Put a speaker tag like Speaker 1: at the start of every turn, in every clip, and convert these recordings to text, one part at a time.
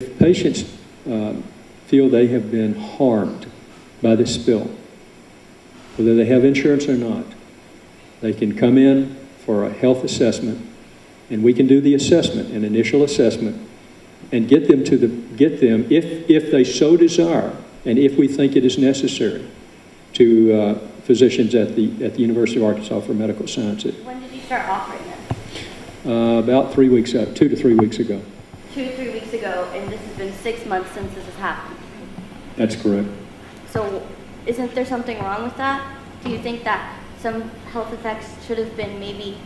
Speaker 1: If patients feel they have been harmed by this spill, whether they have insurance or not, they can come in for a health assessment, and we can do the assessment, an initial assessment, and get them if they so desire, and if we think it is necessary, to physicians at the University of Arkansas for Medical Sciences.
Speaker 2: When did you start offering this?
Speaker 1: About 3 weeks ago, 2 to 3 weeks ago.
Speaker 2: 2 to 3 weeks ago, and this has been 6 months since this has happened.
Speaker 1: That's correct.
Speaker 2: So, isn't there something wrong with that? Do you think that some health effects should have been maybe,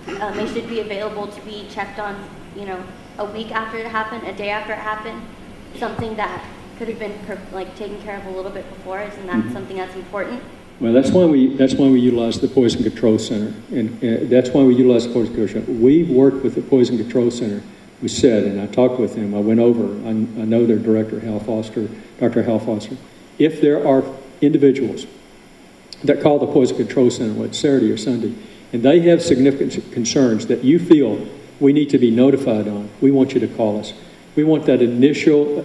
Speaker 2: they should be available to be checked on, you know, a week after it happened, a day after it happened? Something that could have been taken care of a little bit before. Isn't that something that's important?
Speaker 1: Well, that's why we utilize the Poison Control Center, and that's why we utilize the Poison Control Center. We've worked with the Poison Control Center. We said, and I talked with them. I went over. I know their director, Hal Foster, Dr. Hal Foster. If there are individuals that call the Poison Control Center, whether Saturday or Sunday, and they have significant concerns that you feel we need to be notified on, we want you to call us. We want that initial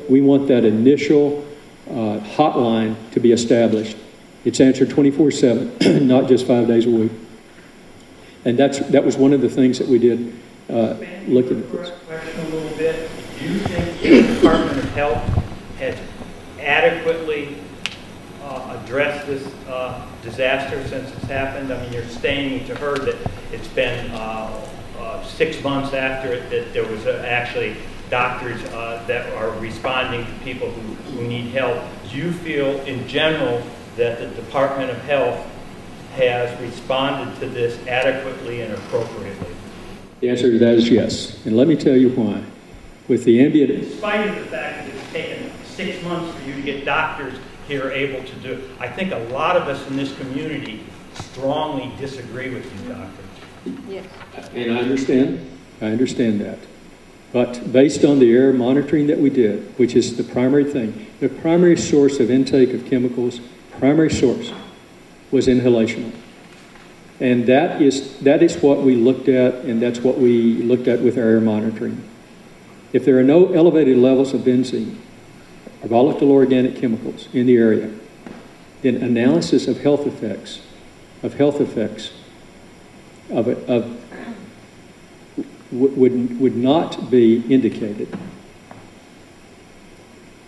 Speaker 1: hotline to be established. It's answered 24/7, not just 5 days a week. And that was one of the things that we did looking at this.
Speaker 3: Question a little bit. Do you think the Department of Health has adequately addressed this disaster since it's happened? I mean, you're stating to her that it's been 6 months after it that there was actually doctors that are responding to people who need help. Do you feel in general that the Department of Health has responded to this adequately and appropriately?
Speaker 1: The answer to that is yes. And let me tell you why. With the ambient...
Speaker 3: In spite of the fact that it's taken 6 months for you to get doctors here able to do it, I think a lot of us in this community strongly disagree with you, Doctor.
Speaker 2: Yes.
Speaker 1: And I understand that. But based on the air monitoring that we did, which is the primary thing, the primary source of intake of chemicals, primary source, was inhalational. And that is what we looked at, and that's what we looked at with our air monitoring. If there are no elevated levels of benzene, or volatile organic chemicals in the area, then analysis of health effects would not be indicated.